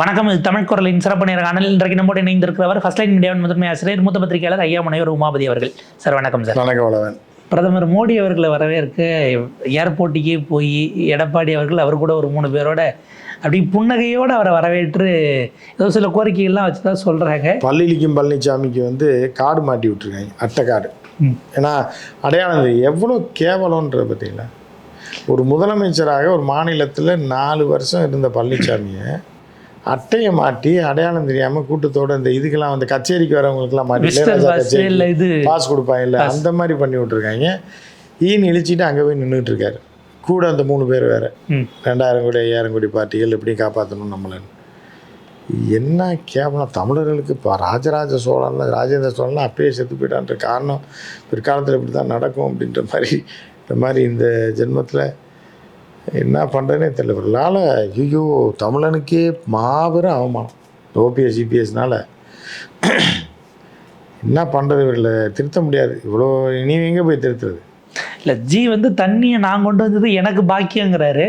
வணக்கம். இது தமிழ் குரலின் சிறப்பு நேர்காணல். இன்றைக்கு நம்மோடு இணைந்திருக்கிறவர் ஃபர்ஸ்ட் லைன் மீடியாவின் முதன்மை ஆசிரியர் மூத்த பத்திரிகையாளர் ஐயா முனைவர் உமாபதி அவர்கள். சார் வணக்கம். சார் வணக்கம். பிரதமர் மோடி அவர்களை வரவேற்க ஏர்போர்ட்டுக்கே போய் எடப்பாடி அவர்கள் அவர் கூட ஒரு 3 பேரோட அப்படி புன்னகையோடு அவரை வரவேற்று ஏதோ சில கோரிக்கைகள்லாம் வச்சு தான் சொல்கிறாங்க. பள்ளிக்கும் பழனிசாமிக்கு கார்டு மாட்டி விட்டுருக்காங்க, அட்டை கார்டு. ஏன்னா அடையாளம் எவ்வளோ கேவலன்ற பார்த்தீங்களா? ஒரு முதலமைச்சராக ஒரு மாநிலத்தில் 4 வருஷம் இருந்த பழனிசாமியை அட்டையை மாட்டி அடையாளம் தெரியாமல் கூட்டத்தோடு இந்த இதுக்கெல்லாம் வந்து கச்சேரிக்கு வரவங்களுக்குலாம் மாட்டி பாஸ் கொடுப்பாங்கல்ல, அந்த மாதிரி பண்ணி விட்ருக்காங்க. இழிச்சிட்டு அங்கே போய் நின்றுட்டு இருக்காரு. கூட அந்த 3 பேர் வேறு 2000 கோடி 5000 கோடி பார்ட்டிகள் எப்படி காப்பாற்றணும் நம்மளன்னு. என்ன கேவலம் தமிழர்களுக்கு. இப்போ ராஜராஜ சோழன்லாம் ராஜேந்திர சோழன்லாம் அப்பயே செத்து போயிட்டான்ற காரணம் பிற்காலத்தில் இப்படி தான் நடக்கும் அப்படின்ற மாதிரி இந்த ஜென்மத்தில் என்ன பண்ணுறதுனே தெரியல. இவர்களால் ஐயோ தமிழனுக்கே மாபெரும் அவமானம். ஓபிஎஸ் ஜிபிஎஸ்னால என்ன பண்ணுறது? இவர்களை திருத்த முடியாது. இவ்வளோ நீ எங்கே போய் திருத்துறது? இல்லை, ஜி வந்து தண்ணியை நான் கொண்டு வந்தது எனக்கு பாக்கியங்கிறாரு.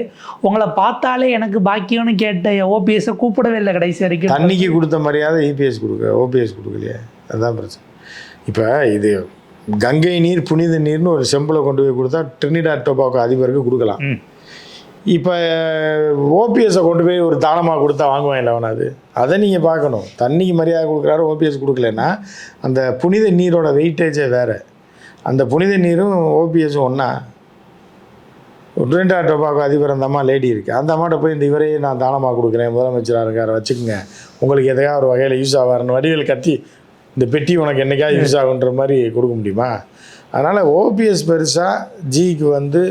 உங்களை பார்த்தாலே எனக்கு பாக்கியம்னு கேட்ட ஓபிஎஸ்ஸை கூப்பிடவே இல்லை கடைசி வரைக்கும். தண்ணிக்கு கொடுத்த மரியாதை இபிஎஸ் ஓபிஎஸ் கொடுக்கலையே, அதுதான் பிரச்சனை. இப்போ இது கங்கை நீர் புனித நீர்னு ஒரு செம்பில் கொண்டு போய் கொடுத்தா ட்ரினிடாட் டொபாக்கோ அதிபருக்கு கொடுக்கலாம். இப்போ ஓபிஎஸ்ஸை கொண்டு போய் ஒரு தானமாக கொடுத்தா வாங்குவான் இல்லை அவனாது? அதை நீங்கள் பார்க்கணும். தண்ணிக்கு மரியாதை கொடுக்குறாரு, ஓபிஎஸ் கொடுக்கலன்னா அந்த புனித நீரோட வெயிட்டேஜே வேறு. அந்த புனித நீரும் ஓபிஎஸும் ஒன்றா? ட்ரினிடாட் டொபாக்கோ அதிபர் அந்த அம்மா லேடி இருக்குது, அந்த அம்மாட்ட போய் இந்த இவரையே நான் தானமாக கொடுக்குறேன், முதலமைச்சராக இருக்கார், வச்சுக்கோங்க, உங்களுக்கு எதையாவது ஒரு வகையில் யூஸ் ஆவார்னு வடிவேல் கத்தி இந்த பெட்டி உனக்கு என்றைக்காவது யூஸ் ஆகுன்ற மாதிரி கொடுக்க முடியுமா? அதனால் ஓபிஎஸ் பெருசாக, ஜிக்கு வந்து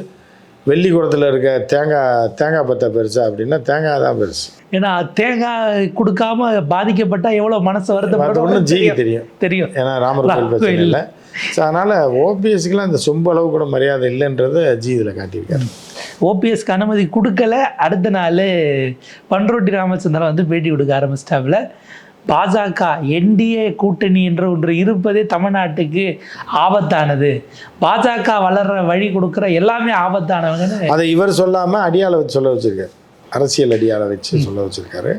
வெள்ளிக்குளத்தில் இருக்க தேங்காய் பற்ற பெருசா அப்படின்னா தேங்காய் தான் பெருசு. ஏன்னா தேங்காய் கொடுக்காம பாதிக்கப்பட்டால் எவ்வளோ மனசு வருது ஜிக்கு தெரியும். ஏன்னா ராமர் கோயில் பிரச்சனை இல்லை. ஸோ அதனால் ஓபிஎஸ்க்குலாம் இந்த சொம்பு அளவு கூட மரியாதை இல்லைன்றதை ஜி இதில் காட்டியிருக்காரு. ஓபிஎஸ்க்கு அனுமதி கொடுக்கல. அடுத்த நாள் பன்ருட்டி ராமச்சந்திரன் வந்து பேட்டி கொடுக்க ஆரம்பிச்சிட்டாப்புல. பாஜக என்டிஏ கூட்டணி என்ற ஒன்று இருப்பதே தமிழ்நாட்டுக்கு ஆபத்தானது, பாஜக வளர்ற வழி கொடுக்குற எல்லாமே ஆபத்தானவங்கன்னு அதை இவர் சொல்லாமல் அடியாளை வச்சு சொல்ல வச்சுருக்காரு. அரசியல் அடியாளை வச்சு சொல்ல வச்சுருக்காரு.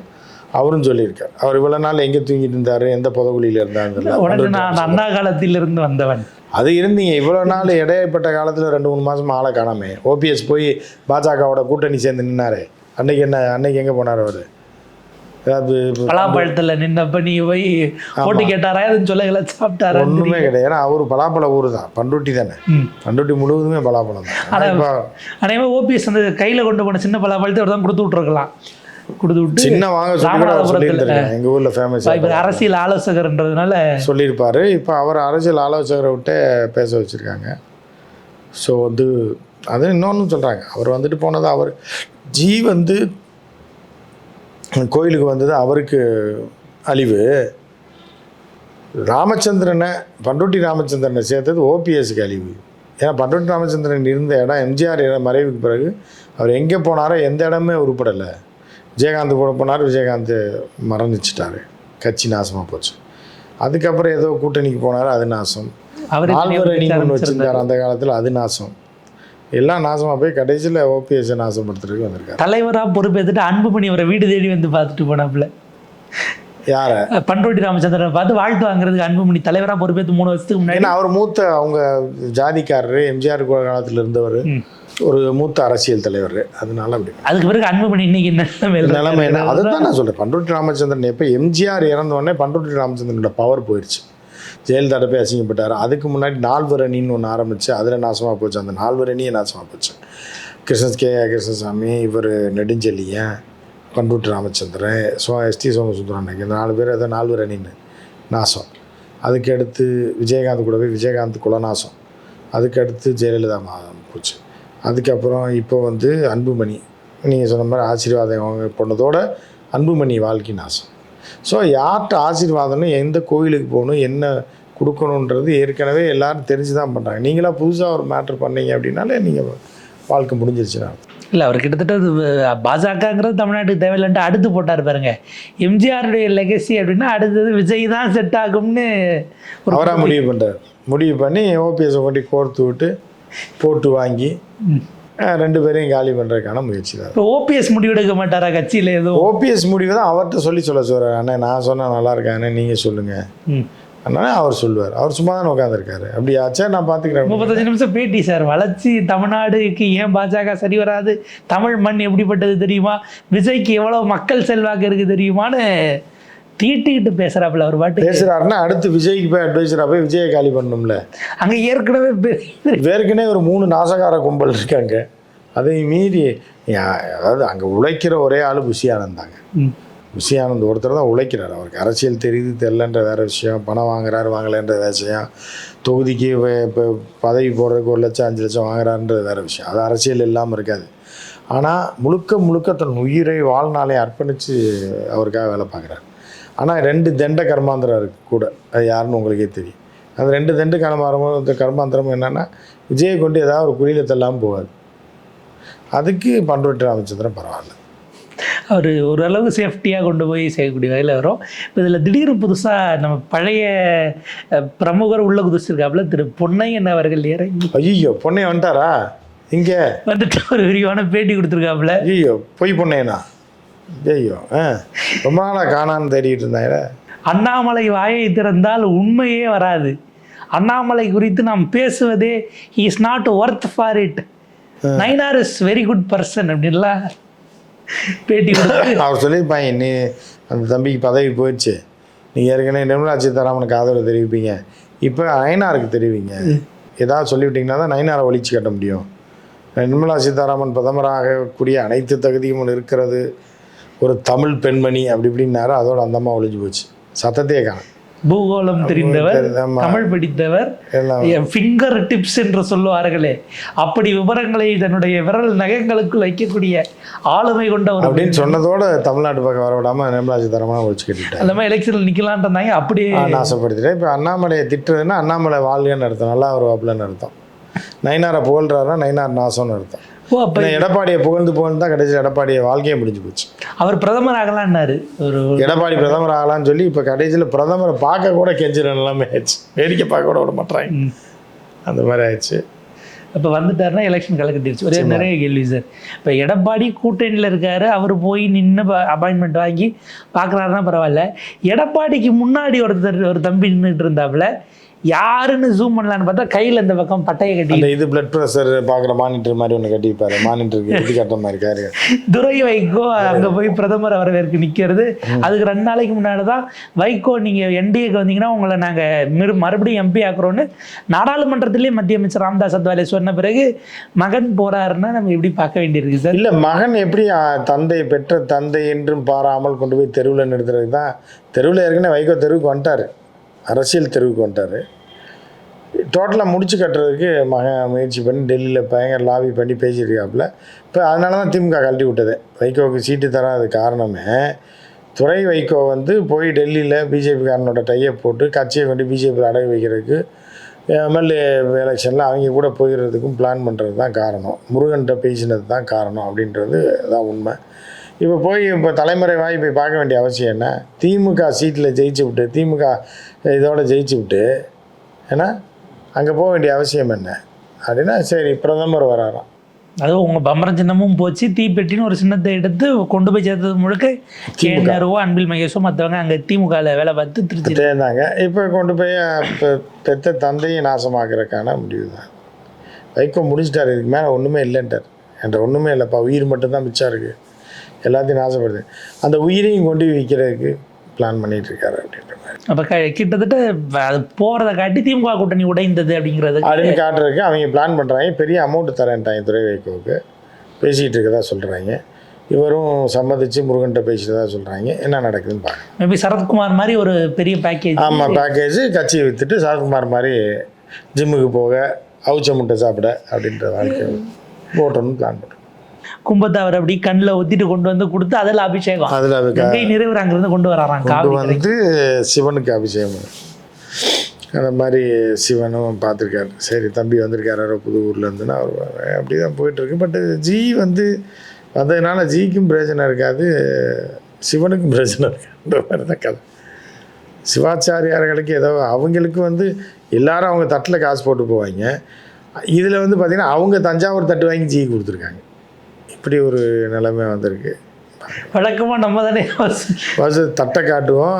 அவரும் சொல்லியிருக்கார். அவர் இவ்வளோ நாள் எங்கே தூங்கிட்டு இருந்தார், எந்த புதகுலியில் இருந்தாங்க. உடனே நான் அண்ணா காலத்திலிருந்து வந்தவன். அது இருந்தீங்க இவ்வளோ நாள். இடையப்பட்ட காலத்தில் 2-3 மாதம் ஆளை காணாமே. ஓபிஎஸ் போய் பாஜகவோட கூட்டணி சேர்ந்து நின்னாரு. அன்னைக்கு எங்கே போனார் அவர்? பலாப்பழத்தில் நின்னப்ப நீ போய் போட்டு கேட்டாரா சொல்ல சாப்பிட்டாரா? ஒன்றுமே கிடையாது. ஏன்னா அவர் பலாப்பழ ஊர் தான், பண்ருட்டி தானே. பண்ருட்டி முழுவதுமே பலாப்பழம் தான். அதே ஓபிஎஸ் அந்த கையில் கொண்டு போன சின்ன பலாப்பழத்தை அவர் தான் கொடுத்து விட்டுருக்கலாம். கொடுத்து விட்டு சின்ன வாங்க சொல்லியிருக்காரு. எங்கள் ஊரில் ஃபேமஸ் அரசியல் ஆலோசகர்ன்றதுனால சொல்லியிருப்பாரு. இப்போ அவர் அரசியல் ஆலோசகரை விட்டு பேச வச்சுருக்காங்க. ஸோ வந்து அது இன்னொன்று சொல்கிறாங்க. அவர் வந்துட்டு போனது அவர் ஜி வந்து கோயிலுக்கு வந்தது அவருக்கு அழிவு. ராமச்சந்திரனை பண்ருட்டி ராமச்சந்திரனை சேர்த்தது ஓபிஎஸ்க்கு அழிவு. ஏன்னா பண்ருட்டி ராமச்சந்திரன் இருந்த இடம் எம்ஜிஆர் மறைவுக்கு பிறகு அவர் எங்கே போனாரோ எந்த இடமே உருப்படலை. விஜயகாந்த் கூட போனார், விஜயகாந்த் மரணிச்சிட்டார், கட்சி நாசமாக போச்சு. அதுக்கப்புறம் ஏதோ கூட்டணிக்கு போனார், அது நாசம். ஆழ்வரை ஒன்று வச்சுருந்தார் அந்த காலத்தில், அது நாசம். எல்லாம் நாசமாக போய் கடைசியில் ஓபிஎஸ்ஸை நாசப்படுத்துறதுக்கு வந்திருக்காரு. தலைவராக பொறுப்பேற்றுட்டு அன்புமணி அவரை வீடு தேடி வந்து பார்த்துட்டு போனாப்புல. யார? பண்ருட்டி ராமச்சந்திரனை பார்த்து வாழ்த்து வாங்குறதுக்கு அன்புமணி தலைவராக பொறுப்பேற்று 3 வருஷத்துக்கு முன்னாடி. ஏன்னா அவர் மூத்த அவங்க ஜாதிக்காரரு, எம்ஜிஆர் காலத்தில் இருந்தவர், ஒரு மூத்த அரசியல் தலைவர். அதனால அப்படி. அதுக்கு பிறகு அன்புமணி இன்னைக்கு நிலைமை என்ன? அதுதான் நான் சொல்கிறேன். பண்ருட்டி ராமச்சந்திரன் எப்போ எம்ஜிஆர் இறந்தோடனே பண்ருட்டி ராமச்சந்திரனோட பவர் போயிடுச்சு. ஜெயலலிதா போய் அசிங்கப்பட்டார். அதுக்கு முன்னாடி 4 அணின்னு ஒன்று ஆரம்பித்து அதில் நாசமாக போச்சு. அந்த 4 அணியே நாசமாக போச்சு. கிருஷ்ணசாமி, இவர் நெடுஞ்செழியன், பண்ருட்டி ராமச்சந்திரன், எஸ்டி சோமசுந்தரன், இந்த 4 பேர் ஏதோ 4 அணின்னு நாசம். அதுக்கு அடுத்து விஜயகாந்த் கூட போய் விஜயகாந்த் குலநாசம். அதுக்கு அடுத்து ஜெயலலிதா போச்சு. அதுக்கப்புறம் இப்போ வந்து அன்புமணி, நீங்கள் சொன்ன மாதிரி ஆசீர்வாதம் அவங்க பொண்ணதோட அன்புமணி வாழ்க்கை நாசம். ஸோ யார்கிட்ட ஆசீர்வாதம்னு, எந்த கோயிலுக்கு போகணும், என்ன கொடுக்கணுன்றது ஏற்கனவே எல்லோரும் தெரிஞ்சு தான் பண்ணுறாங்க. நீங்களாக புதுசாக ஒரு மேட்ரு பண்ணீங்க அப்படின்னாலே நீங்கள் வாழ்க்கை முடிஞ்சிருச்சுன்னா இல்லை. அவர் கிட்டத்தட்ட பாஜகங்கிறது தமிழ்நாட்டுக்கு தேவையில்லைன்ட்டு அடுத்து போட்டார் பாருங்க. எம்ஜிஆருடைய லெகசி அப்படின்னா அடுத்தது விஜய் தான் செட் ஆகும்னு அவராக முடிவு பண்ணி ஓபிஎஸை கொண்டு கோர்த்து விட்டு போட்டு வாங்கி 2 பேரையும் காலி பண்ணுறதுக்கான முயற்சி தான். இப்போ ஓபிஎஸ் முடிவெடுக்க மாட்டாரா கட்சியில் எதுவும்? ஓபிஎஸ் முடிவு தான் அவர்கிட்ட சொல்ல சொல்கிறார். அண்ணே நான் சொன்னால் நல்லா இருக்காண்ணே, நீங்கள் சொல்லுங்கள் அதனால அவர் சொல்லுவார். அவர் சும்மா தான் உட்காந்துருக்காரு. அப்படியாச்சா நான் பார்த்துக்கிறேன். 35 நிமிஷம் பேட்டி சார். வளர்ச்சி தமிழ்நாடுக்கு ஏன் பாஜக சரி வராது, தமிழ் மண் எப்படிப்பட்டது தெரியுமா, விஜய்க்கு எவ்வளோ மக்கள் செல்வாக்கு இருக்குது தெரியுமான்னு தீட்டிக்கிட்டு பேசுகிறாப்புல. அவர் பாட்டு பேசுகிறாருன்னா அடுத்து விஜய்க்கு போய் அட்வைசராக போய் விஜயை காலி பண்ணணும்ல. அங்கே ஏற்கனவே ஒரு 3 நாசகார கும்பல் இருக்காங்க. அதை மீறி அதாவது அங்கே உழைக்கிற ஒரே ஆள் புஷி ஆனந்த் தாங்க. புஷி ஆனந்த் ஒருத்தர் தான் உழைக்கிறார். அவருக்கு அரசியல் தெரியுது தெரிலன்ற வேறு விஷயம், பணம் வாங்குறாரு வாங்கலைன்ற விஷயம், தொகுதிக்கு இப்போ பதவி போடுறதுக்கு 1 லட்சம் 5 லட்சம் வாங்குறாருன்றது வேறு விஷயம். அது அரசியல் இல்லாமல் இருக்காது. ஆனால் முழுக்க தன் உயிரை வாழ்நாளை அர்ப்பணித்து அவருக்காக வேலை பார்க்குறாரு. ஆனால் 2 தண்ட கர்மாந்திரம் இருக்குது கூட. அது யாருன்னு உங்களுக்கே தெரியும். அது 2 தண்டு கர்மாந்திரமும் என்னென்னா விஜயை கொண்டு ஏதாவது ஒரு குழியில் தள்ளாமல் போகாது. அதுக்கு பண்ருட்டி ராமச்சந்திரன் பரவாயில்ல. அவர் ஓரளவு சேஃப்டியாக கொண்டு போய் செய்யக்கூடிய வகையில் வரும். இப்போ இதில் திடீர்னு புதுசாக நம்ம பழைய பிரமுகர் உள்ள குதிச்சிருக்காப்புல திரு பொன்னையன் அவர்கள் இறங்கி. ஐயோ பொன்னையன் வந்துட்டாரா? இங்கே வந்துட்டு ஒரு விரிவான பேட்டி கொடுத்துருக்காப்புல. ஐயோ பொய் பொன்னையனா? ஐயோ ரொம்ப நாளாக காணான்னு தேடிட்டு இருந்தாங்க. அண்ணாமலை வாயை திறந்தால் உண்மையே வராது, அண்ணாமலை குறித்து நாம் பேசுவதே he is not worth for it, Nainar is very good person அப்படின்லாம் பேட்டி கொடுத்து அவர் சொல்லியிருப்பாங்க. நீ அந்த தம்பிக்கு பதவி போயிடுச்சு, நீங்கள் ஏற்கனவே நிர்மலா சீதாராமனுக்கு ஆதரவு தெரிவிப்பீங்க, இப்போ நயினாருக்கு தெரிவிங்க, ஏதாவது சொல்லிவிட்டிங்கன்னா தான் நயினாரை ஒழிச்சு கட்ட முடியும். நிர்மலா சீதாராமன் பிரதமராகக்கூடிய அனைத்து தகுதியும் இருக்கிறது, ஒரு தமிழ் பெண்மணி அப்படி இப்படின்னாரு. அதோட அந்த அம்மா ஒழிஞ்சு போச்சு, சத்தத்தையே காணும். பூகோளம் தெரிந்தவர், தமிழ் படித்தவர், ஃபிங்கர் டிப்ஸ் என்று சொல்லுவார்களே அப்படி விவரங்களை தன்னுடைய விரல் நகங்களுக்குள் வைக்கக்கூடிய ஆளுமை கொண்ட ஒரு அப்படின்னு சொன்னதோட தமிழ்நாட்டு பக்கம் வரவிடாமல் நிர்மலா சீதாராமன் ஒழிச்சு கட்டிட்டாங்க. அந்த மாதிரி எலெக்ஷனில் நிற்கலான் இருந்தாங்க. அப்படியே நாசப்படுத்திட்டேன். இப்போ அண்ணாமலையை திட்டுறதுன்னா அண்ணாமலை வாழ்கன்னு அர்த்தம், நல்லா வருவாப்புலன்னு அர்த்தம். நயினாரை புகழ்றாருன்னா நயினார் நாசம்னு அர்த்தம். எடப்பாடியை புகழ்ந்து தான் கடைசியில் எடப்பாடியை வாழ்க்கையை முடிஞ்சு போச்சு. அவர் பிரதமர் ஆகலான்னாரு. ஒரு எடப்பாடி பிரதமர் ஆகலான்னு சொல்லி இப்போ கடைசியில் பிரதமரை பார்க்க கூட கெஞ்சிற நிலைமை ஆயிடுச்சு. வேடிக்கை பார்க்க கூட விட மாட்டாங்க, அந்த மாதிரி ஆயிடுச்சு. இப்போ வந்துட்டாருன்னா எலெக்ஷன் கலக்கட்டிடுச்சு. ஒரே நிறைய கேள்வி சார். இப்போ எடப்பாடி கூட்டணியில் இருக்காரு, அவர் போய் நின்று அப்பாயின்மெண்ட் வாங்கி பார்க்குறாருன்னா பரவாயில்ல. எடப்பாடிக்கு முன்னாடி ஒரு தம்பி நின்றுட்டு இருந்தாப்புல, யாருன்னு ஜூம் பண்ணலான்னு பார்த்தா கையில் இந்த பக்கம் பட்டையை கட்டி இது பிளட் ப்ரெஷர் பார்க்குற மானிட்டர் மாதிரி ஒன்று கட்டிப்பாரு. மானிட்டருக்கு எடுத்து கட்டுற மாதிரி இருக்காரு. துரை வைகோ அங்கே போய் பிரதமர் வரவேற்கு நிற்கிறது. அதுக்கு 2 நாளைக்கு முன்னாடி தான் வைகோ நீங்கள் என்டிஏக்கு வந்தீங்கன்னா உங்களை நாங்கள் மறுபடியும் எம்பி ஆக்குறோன்னு நாடாளுமன்றத்திலேயே மத்திய அமைச்சர் ராம்தாஸ் அத்வாலே சொன்ன பிறகு மகன் போறாருன்னா நம்ம எப்படி பார்க்க வேண்டியிருக்கு சார்? இல்லை, மகன் எப்படி தந்தை பெற்ற தந்தை என்றும் பாராமல் கொண்டு போய் தெருவில் நிறுத்துறது தான். தெருவில் ஏற்கனவே வைகோ தெருவுக்கு வந்துட்டார், அரசியல் தெருவுக்கு வந்துட்டார். டோட்டலாக முடிச்சு கட்டுறதுக்கு மகன் முயற்சி பண்ணி டெல்லியில் பயங்கர லாபி பண்ணி பேசியிருக்காப்புல. இப்போ அதனால தான் திமுக கழட்டி விட்டது. வைகோவுக்கு சீட்டு தராது காரணமே துரை வைகோ போய் டெல்லியில் பிஜேபிக்காரனோட டையை போட்டு கட்சியை கொண்டு பிஜேபியில் அடகு வைக்கிறதுக்கு எம்எல்ஏ எலெக்ஷனில் அவங்க கூட போயிடுறதுக்கும் பிளான் பண்ணுறது தான் காரணம். முருகன்கிட்ட பேசினது தான் காரணம் அப்படின்றது தான் உண்மை. இப்போ தலைமுறைவாகி போய் பார்க்க வேண்டிய அவசியம் என்ன? திமுக சீட்டில் ஜெயிச்சு விட்டு, திமுக இதோட ஜெயிச்சு விட்டு, ஏன்னா அங்கே போக வேண்டிய அவசியம் என்ன அப்படின்னா, சரி பிரதமர் வராராம், அதுவும் உங்கள் பம்பரம் சின்னமும் போச்சு, தீப்பெட்டின்னு ஒரு சின்னத்தை எடுத்து கொண்டு போய் சேர்த்தது முழுக்க கேஆர்ஓ அன்பில் மகேஷோ மற்றவங்க அங்கே திமுகவில் வேலை பார்த்து திருச்சி இருந்தாங்க. இப்போ கொண்டு போய் பெற்ற தந்தையை நாசமாக்குறதுக்கான முடிவு தான். வைகோ முடிச்சிட்டார், இதுக்கு மேலே ஒன்றுமே இல்லைன்ட்டார். என்கிட்ட ஒன்றுமே இல்லைப்பா, உயிர் மட்டும்தான் மிச்சம் இருக்குது, எல்லாத்தையும் நாசப்படுது, அந்த உயிரையும் கொண்டு விற்கிறதுக்கு பிளான் பண்ணிகிட்டு இருக்காரு அப்படின்ற மாதிரி. அப்போ கிட்டத்தட்ட அது போகிறத காட்டி திமுக கூட்டணி உடைந்தது அப்படிங்கிறது அப்படின்னு காட்டுறதுக்கு அவங்க பிளான் பண்ணுறாங்க. பெரிய அமௌண்ட்டு தரேன்ட்டாங்க துரை வைகோவுக்கு, பேசிகிட்டு இருக்கதா சொல்கிறாங்க. இவரும் சம்மதிச்சு முருகன்கிட்ட பேசிட்டதா சொல்கிறாங்க. என்ன நடக்குதுன்னு பாருங்க. மேபி சரத்குமார் மாதிரி ஒரு பெரிய பேக்கேஜ். ஆமாம், பேக்கேஜ் கட்சியை விற்றுட்டு சரத்குமார் மாதிரி ஜிம்முக்கு போக, அவுச்ச முட்டை சாப்பிட அப்படின்ற வாழ்க்கை ஓட்டணும்னு பிளான் பண்ணுறோம். கும்பத்தை அவர் அப்படி கண்ணில் ஒத்திட்டு கொண்டு கொடுத்து அதில் அபிஷேகம், அதில் நிறைவு அங்கிருந்து கொண்டு வராங்க. சிவனுக்கு அபிஷேகம். அந்த மாதிரி சிவனும் பார்த்துருக்காரு. சரி தம்பி வந்திருக்காரு புது ஊர்லேருந்துன்னா அவர் அப்படி தான் போயிட்டுருக்கு. பட் ஜி வந்ததுனால ஜிக்கும் பிரயோஜனம் இருக்காது, சிவனுக்கும் பிரயோஜனம் இருக்காதுன்ற மாதிரி தான் கதை. சிவாச்சாரியார்களுக்கு ஏதோ அவங்களுக்கு எல்லாரும் அவங்க தட்டில் காசு போட்டு போவாங்க. இதில் வந்து பார்த்திங்கன்னா அவங்க தஞ்சாவூர் தட்டு வாங்கி ஜி கொடுத்துருக்காங்க. இப்படி ஒரு நிலைமை வந்திருக்கு. வழக்கமாக நம்ம தானே ஃபஸ்ட்டு தட்டை காட்டுவோம்,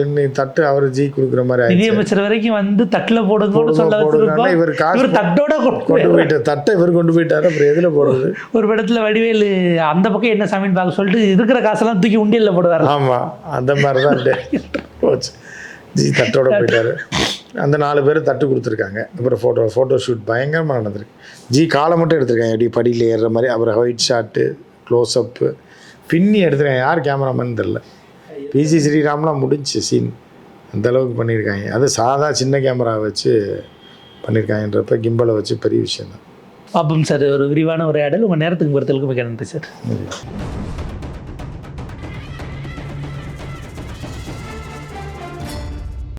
இன்னைக்கு தட்டு அவர் ஜி கொடுக்குற மாதிரி ஆயிடுச்சு. நிதியமைச்சர் வரைக்கும் வந்து தட்டில் போடுங்கன்னு சொல்ல வச்சிருக்கோம். இவர் காசு தட்டோட கொண்டு போயிட்டார், தட்டை இவர் கொண்டு போயிட்டார். அப்புறம் எதில் போடுறது? ஒரு இடத்துல வடிவேலு அந்த பக்கம் என்ன சாமின்னு பார்க்க சொல்லிட்டு இருக்கிற காசெல்லாம் தூக்கி உண்டியலில் போடுவார். ஆமாம், அந்த மாதிரி தான் போச்சு. ஜி தட்டோட போயிட்டார். அந்த 4 பேர் தட்டு கொடுத்துருக்காங்க. அப்புறம் ஃபோட்டோ ஷூட் பயங்கரமாக நடந்திருக்கு. ஜி காலை மட்டும் எடுத்திருக்காங்க, எப்படி படியில் ஏறுற மாதிரி. அப்புறம் ஒயிட் ஷாட்டு, க்ளோஸ்அப்பு பின்னி எடுத்துருக்காங்க. யார் கேமராமேன்னு தெரில. பிசி ஸ்ரீராம்லாம் முடிஞ்சு சீன் அந்தளவுக்கு பண்ணியிருக்காங்க. அது சாதா சின்ன கேமரா வச்சு பண்ணியிருக்காங்கன்றப்ப கிம்பலை வச்சு பெரிய விஷயம் தான். பாப்போம் சார். ஒரு விரிவான உரையாடல். உங்கள் நேரத்துக்கு பொறுத்தளவுக்கு மிக நன்றி சார்.